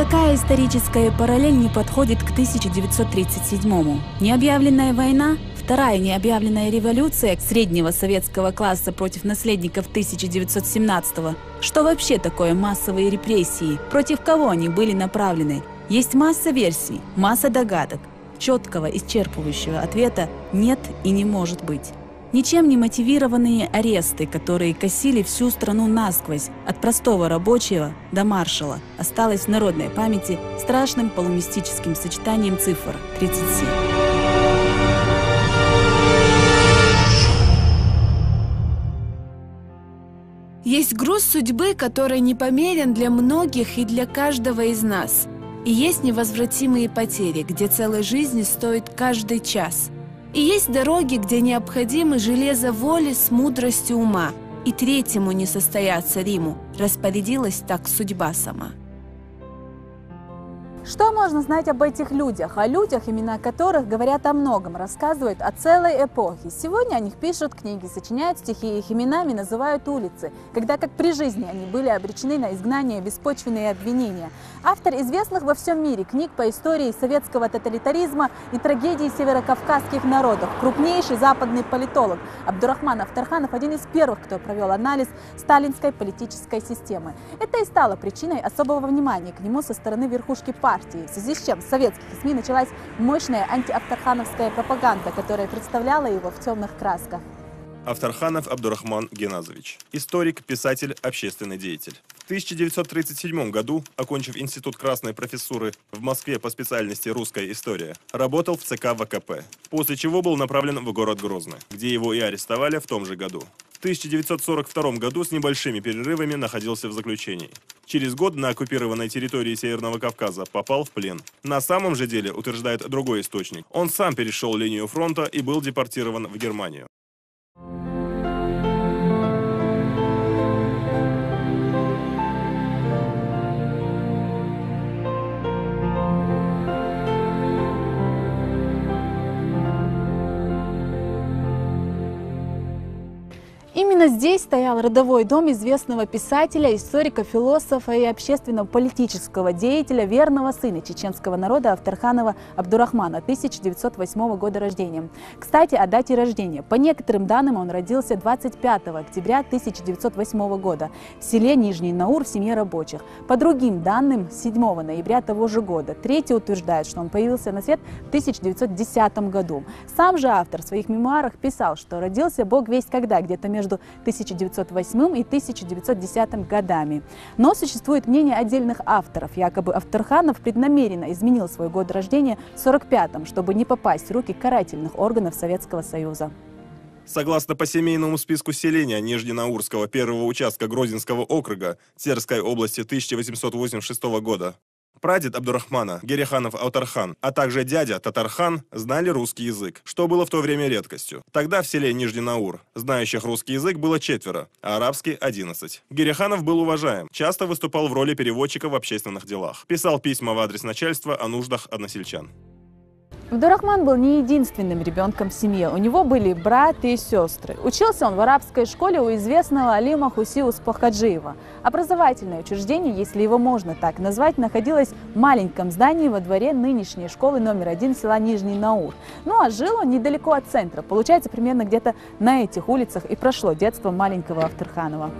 Никакая историческая параллель не подходит к 1937-му. Необъявленная война, вторая необъявленная революция среднего советского класса против наследников 1917-го. Что вообще такое массовые репрессии? Против кого они были направлены? Есть масса версий, масса догадок. Четкого, исчерпывающего ответа нет и не может быть. Ничем не мотивированные аресты, которые косили всю страну насквозь, от простого рабочего до маршала, осталось в народной памяти страшным полумистическим сочетанием цифр 37. Есть груз судьбы, который непомерен для многих и для каждого из нас. И есть невозвратимые потери, где целой жизни стоит каждый час. И есть дороги, где необходимы железо воли с мудростью ума. И третьему не состояться Риму, распорядилась так судьба сама. Что можно знать об этих людях? О людях, имена которых говорят о многом, рассказывают о целой эпохе. Сегодня о них пишут книги, сочиняют стихи, их именами называют улицы, когда как при жизни они были обречены на изгнание, беспочвенные обвинения. Автор известных во всем мире книг по истории советского тоталитаризма и трагедии северокавказских народов, крупнейший западный политолог Абдурахман Авторханов, один из первых, кто провел анализ сталинской политической системы. Это и стало причиной особого внимания к нему со стороны верхушки партии, в связи с чем в советских СМИ началась мощная антиавторхановская пропаганда, которая представляла его в темных красках. Авторханов Абдурахман Генназович. Историк, писатель, общественный деятель. В 1937 году, окончив Институт красной профессуры в Москве по специальности «Русская история», работал в ЦК ВКП, после чего был направлен в город Грозный, где его и арестовали в том же году. В 1942 году с небольшими перерывами находился в заключении. Через год на оккупированной территории Северного Кавказа попал в плен. На самом же деле, утверждает другой источник, он сам перешел линию фронта и был депортирован в Германию. Именно здесь стоял родовой дом известного писателя, историка, философа и общественно-политического деятеля, верного сына чеченского народа Авторханова Абдурахмана, 1908 года рождения. Кстати, о дате рождения. По некоторым данным, он родился 25 октября 1908 года в селе Нижний Наур в семье рабочих. По другим данным, 7 ноября того же года. Третий утверждает, что он появился на свет в 1910 году. Сам же автор в своих мемуарах писал, что родился бог весть когда, где-то между 1908 и 1910 годами. Но существует мнение отдельных авторов. Якобы Авторханов преднамеренно изменил свой год рождения в 1945-м, чтобы не попасть в руки карательных органов Советского Союза. Согласно посемейному списку селения Нижненаурского первого участка Грозинского округа Терской области 1886 года, прадед Абдурахмана, Гереханов Аутархан, а также дядя Татархан знали русский язык, что было в то время редкостью. Тогда в селе Нижний Наур знающих русский язык было 4, а арабский – 11. Гереханов был уважаем, часто выступал в роли переводчика в общественных делах, писал письма в адрес начальства о нуждах односельчан. Абдурахман был не единственным ребенком в семье. У него были брат и сестры. Учился он в арабской школе у известного алима Хуси Успахаджиева. Образовательное учреждение, если его можно так назвать, находилось в маленьком здании во дворе нынешней школы номер 1 села Нижний Наур. Ну а жил он недалеко от центра. Получается, примерно где-то на этих улицах и прошло детство маленького Авторханова.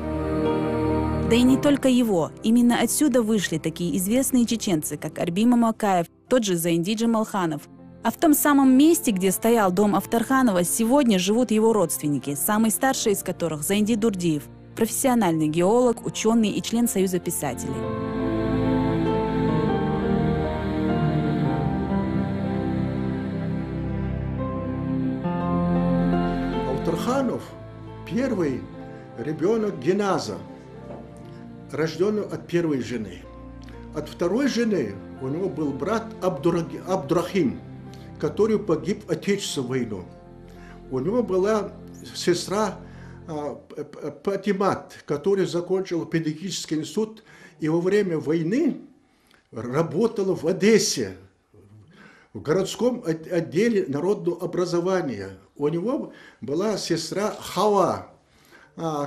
Да и не только его. Именно отсюда вышли такие известные чеченцы, как Арбим Амакаев, тот же Заинди Джамалханов. А в том самом месте, где стоял дом Авторханова, сегодня живут его родственники, самый старший из которых Заинди Дурдиев, профессиональный геолог, ученый и член Союза писателей. Авторханов – первый ребенок Генназа, рожденный от первой жены. От второй жены у него был брат Абдурахим, который погиб в Отечественную войну. У него была сестра Патимат, которая закончила педагогический институт и во время войны работала в Одессе, в городском отделе народного образования. У него была сестра Хава,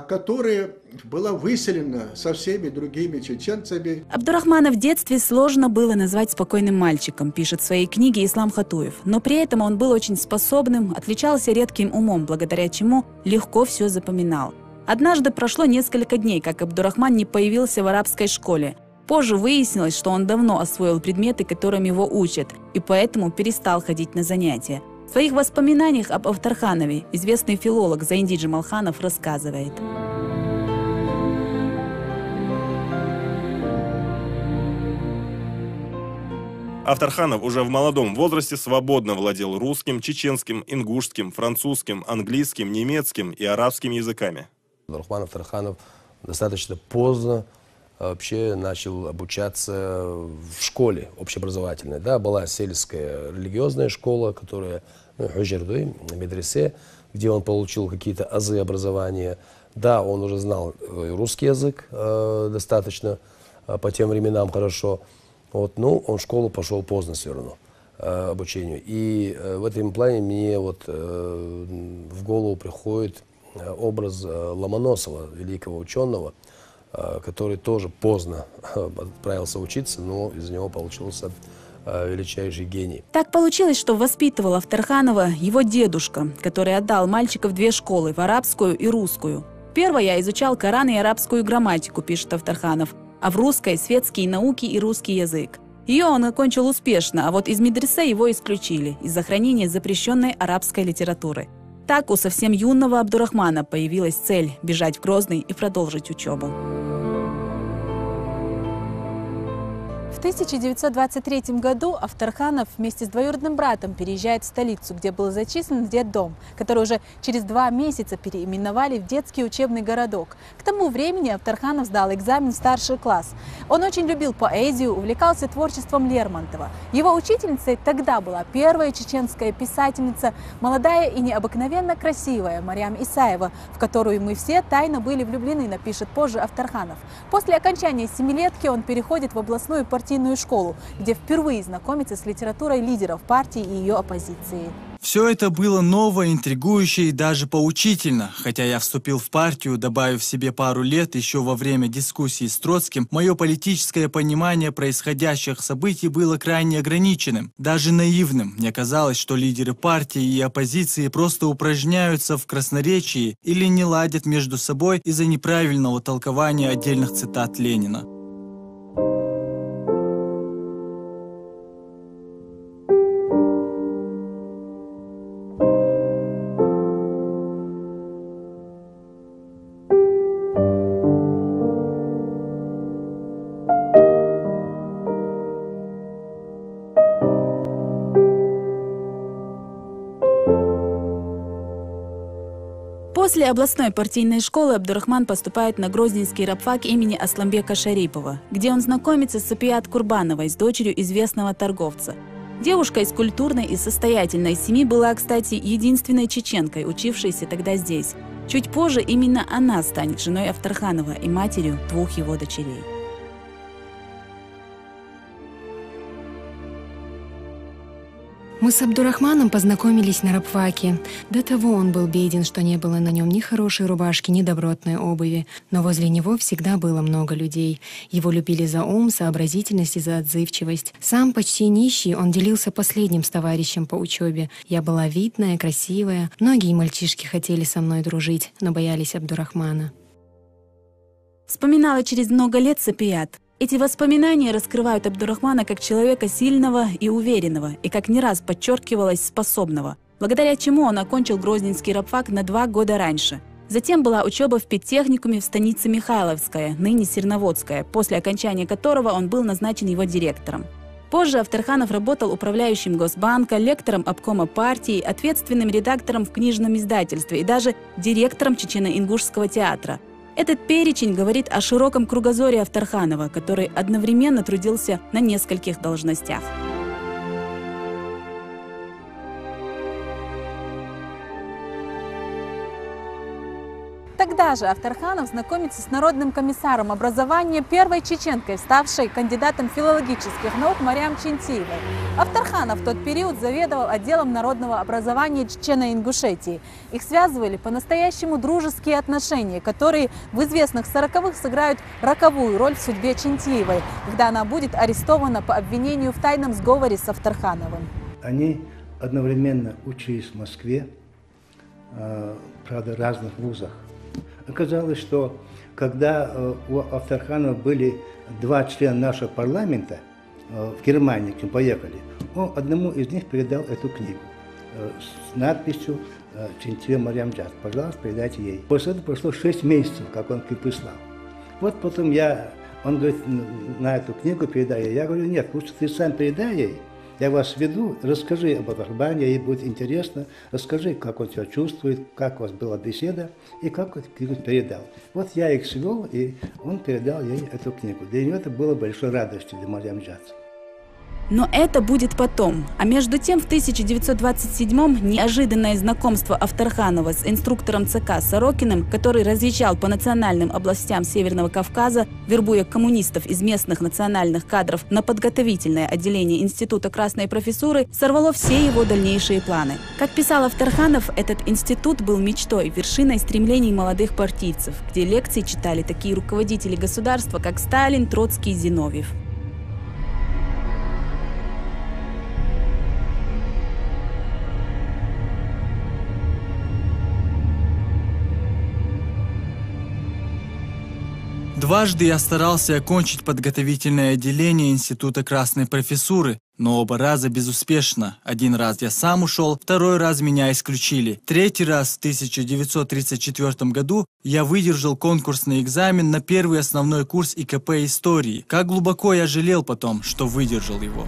которая была выселена со всеми другими чеченцами. Абдурахмана в детстве сложно было назвать спокойным мальчиком, пишет в своей книге Ислам Хатуев. Но при этом он был очень способным, отличался редким умом, благодаря чему легко все запоминал. Однажды прошло несколько дней, как Абдурахман не появился в арабской школе. Позже выяснилось, что он давно освоил предметы, которым его учат, и поэтому перестал ходить на занятия. В своих воспоминаниях об Авторханове известный филолог Заинди Джамалханов рассказывает. Авторханов уже в молодом возрасте свободно владел русским, чеченским, ингушским, французским, английским, немецким и арабским языками. Абдурахман Авторханов достаточно поздно вообще начал обучаться в школе общеобразовательной. Да, была сельская религиозная школа, которая Худжердуй, медресе, где он получил какие-то азы образования. Да, он уже знал русский язык достаточно по тем временам хорошо. Вот, но он в школу пошел поздно все равно обучению. И в этом плане мне вот в голову приходит образ Ломоносова, великого ученого, который тоже поздно отправился учиться, но из него получился величайший гений. Так получилось, что воспитывал Авторханова его дедушка, который отдал мальчика в две школы, в арабскую и русскую. В первой я изучал Коран и арабскую грамматику, пишет Авторханов, а в русской – светские науки и русский язык. Ее он окончил успешно, а вот из медресе его исключили из-за хранения запрещенной арабской литературы. Так у совсем юного Абдурахмана появилась цель – бежать в Грозный и продолжить учебу. В 1923 году Авторханов вместе с двоюродным братом переезжает в столицу, где был зачислен в детдом, который уже через 2 месяца переименовали в детский учебный городок. К тому времени Авторханов сдал экзамен в старший класс. Он очень любил поэзию, увлекался творчеством Лермонтова. Его учительницей тогда была первая чеченская писательница, молодая и необыкновенно красивая Марьям Исаева, в которую мы все тайно были влюблены, напишет позже Авторханов. После окончания 7-летки он переходит в областную партийную школу, где впервые знакомится с литературой лидеров партии и ее оппозиции. Все это было ново, интригующе и даже поучительно. Хотя я вступил в партию, добавив себе пару лет еще во время дискуссии с Троцким, мое политическое понимание происходящих событий было крайне ограниченным, даже наивным. Мне казалось, что лидеры партии и оппозиции просто упражняются в красноречии или не ладят между собой из-за неправильного толкования отдельных цитат Ленина. После областной партийной школы Абдурахман поступает на Грозненский рабфак имени Асламбека Шарипова, где он знакомится с Сапият Курбановой, с дочерью известного торговца. Девушка из культурной и состоятельной семьи была, кстати, единственной чеченкой, учившейся тогда здесь. Чуть позже именно она станет женой Авторханова и матерью 2 его дочерей. Мы с Абдурахманом познакомились на рабфаке. До того он был беден, что не было на нем ни хорошей рубашки, ни добротной обуви. Но возле него всегда было много людей. Его любили за ум, сообразительность и за отзывчивость. Сам почти нищий, он делился последним с товарищем по учебе. Я была видная, красивая. Многие мальчишки хотели со мной дружить, но боялись Абдурахмана. Вспоминала через много лет Сапият. Эти воспоминания раскрывают Абдурахмана как человека сильного и уверенного, и, как не раз подчеркивалось, способного, благодаря чему он окончил Грозненский рабфак на 2 года раньше. Затем была учеба в педтехникуме в станице Михайловская, ныне Серноводская, после окончания которого он был назначен его директором. Позже Авторханов работал управляющим Госбанка, лектором обкома партии, ответственным редактором в книжном издательстве и даже директором Чечено-Ингушского театра. Этот перечень говорит о широком кругозоре Авторханова, который одновременно трудился на нескольких должностях. тогда же Авторханов знакомится с народным комиссаром образования, первой чеченкой, ставшей кандидатом филологических наук Мариам Чинтиевой. Авторханов в тот период заведовал отделом народного образования Чечено-Ингушетии. Их связывали по-настоящему дружеские отношения, которые в известных 40-х сыграют роковую роль в судьбе Чинтиевой, когда она будет арестована по обвинению в тайном сговоре с Авторхановым. Они одновременно учились в Москве, правда, в разных вузах. Оказалось, что когда у Авторханова были 2 члена нашего парламента в Германии, к ним поехали, он одному из них передал эту книгу с надписью «Чинтиева Мариам Джаз». Пожалуйста, передайте ей. После этого прошло 6 месяцев, как он прислал. Вот потом он говорит, на эту книгу передай ей. Я говорю, нет, лучше ты сам передай ей. Я вас веду, расскажи об Авторхане, ей будет интересно, расскажи, как он себя чувствует, как у вас была беседа и как он книгу передал. Вот я их свел, и он передал ей эту книгу. Для нее это было большой радостью, для Мариам Джаз. Но это будет потом. А между тем, в 1927-м неожиданное знакомство Авторханова с инструктором ЦК Сорокиным, который разъезжал по национальным областям Северного Кавказа, вербуя коммунистов из местных национальных кадров на подготовительное отделение Института Красной Профессуры, сорвало все его дальнейшие планы. Как писал Авторханов, этот институт был мечтой, вершиной стремлений молодых партийцев, где лекции читали такие руководители государства, как Сталин, Троцкий и Зиновьев. Дважды я старался окончить подготовительное отделение Института Красной Профессуры, но оба раза безуспешно. Один раз я сам ушел, второй раз меня исключили. Третий раз в 1934 году я выдержал конкурсный экзамен на первый основной курс ИКП истории. Как глубоко я жалел потом, что выдержал его.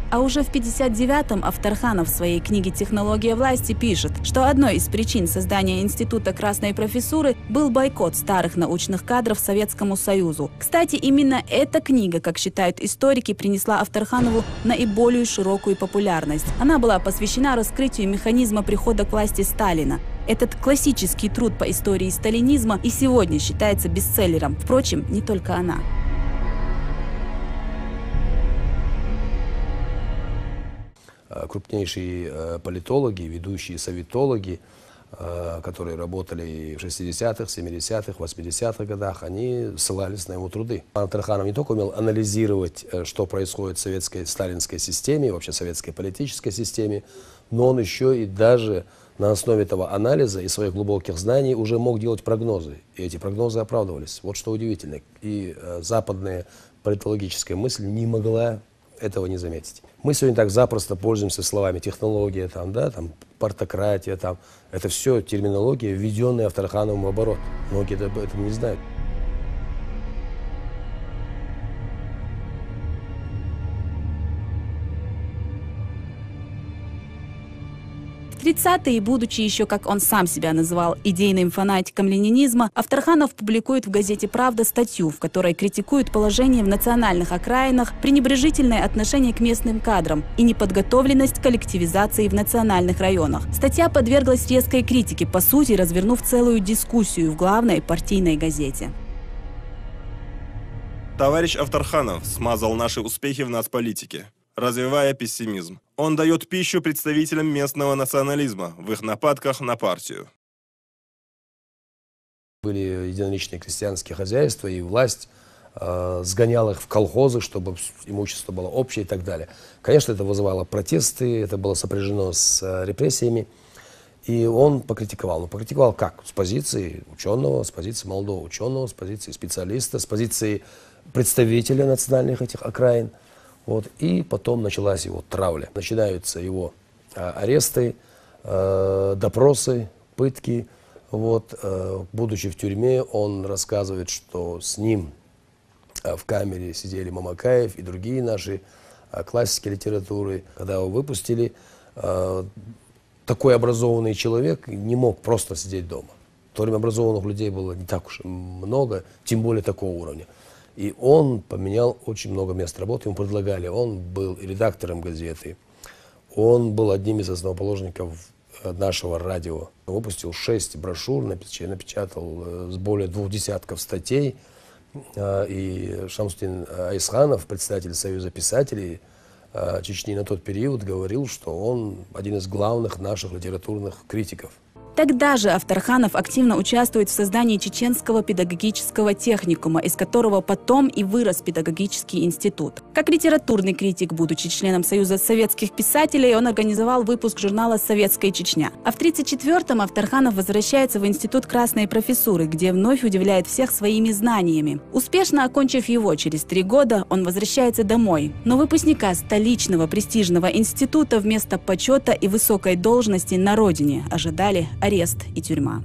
А уже в 1959-м Авторханов в своей книге «Технология власти» пишет, что одной из причин создания Института Красной Профессуры был бойкот старых научных кадров Советскому Союзу. Кстати, именно эта книга, как считают историки, принесла Авторханову наиболее широкую популярность. Она была посвящена раскрытию механизма прихода к власти Сталина. Этот классический труд по истории сталинизма и сегодня считается бестселлером. Впрочем, не только она. Крупнейшие политологи, ведущие советологи, которые работали в 60-х, 70-х, 80-х годах, они ссылались на его труды. Авторханов не только умел анализировать, что происходит в советской сталинской системе, вообще советской политической системе, но он еще и даже на основе этого анализа и своих глубоких знаний уже мог делать прогнозы. И эти прогнозы оправдывались. Вот что удивительно. И западная политологическая мысль не могла этого не заметить. Мы сегодня так запросто пользуемся словами технология, партократия, это все терминология, введенная Авторхановым в оборот. Многие об этом не знают. В 30-е, будучи еще, как он сам себя называл, идейным фанатиком ленинизма, Авторханов публикует в газете «Правда» статью, в которой критикует положение в национальных окраинах, пренебрежительное отношение к местным кадрам и неподготовленность коллективизации в национальных районах. Статья подверглась резкой критике, по сути, развернув целую дискуссию в главной партийной газете. Товарищ Авторханов смазал наши успехи в нацполитике, развивая пессимизм. Он дает пищу представителям местного национализма в их нападках на партию. Были единоличные крестьянские хозяйства, и власть сгоняла их в колхозы, чтобы имущество было общее и так далее. Конечно, это вызывало протесты, это было сопряжено с репрессиями. И он покритиковал. Но покритиковал как? С позиции ученого, с позиции молодого ученого, с позиции специалиста, с позиции представителя национальных этих окраин. Вот. И потом началась его травля. Начинаются его аресты, допросы, пытки. Вот. Будучи в тюрьме, он рассказывает, что с ним в камере сидели Мамакаев и другие наши классики литературы. Когда его выпустили, такой образованный человек не мог просто сидеть дома. В то время образованных людей было не так уж много, тем более такого уровня. И он поменял очень много мест работы, ему предлагали. Он был редактором газеты, он был одним из основоположников нашего радио. Выпустил 6 брошюр, напечатал с более 2 десятков статей. И Шамсудин Айсханов, председатель Союза писателей Чечни на тот период, говорил, что он один из главных наших литературных критиков. Тогда же Авторханов активно участвует в создании Чеченского педагогического техникума, из которого потом и вырос педагогический институт. Как литературный критик, будучи членом Союза советских писателей, он организовал выпуск журнала «Советская Чечня». А в 1934-м Авторханов возвращается в Институт Красной профессуры, где вновь удивляет всех своими знаниями. Успешно окончив его через 3 года, он возвращается домой. Но выпускника столичного престижного института вместо почета и высокой должности на родине ожидали арест и тюрьма.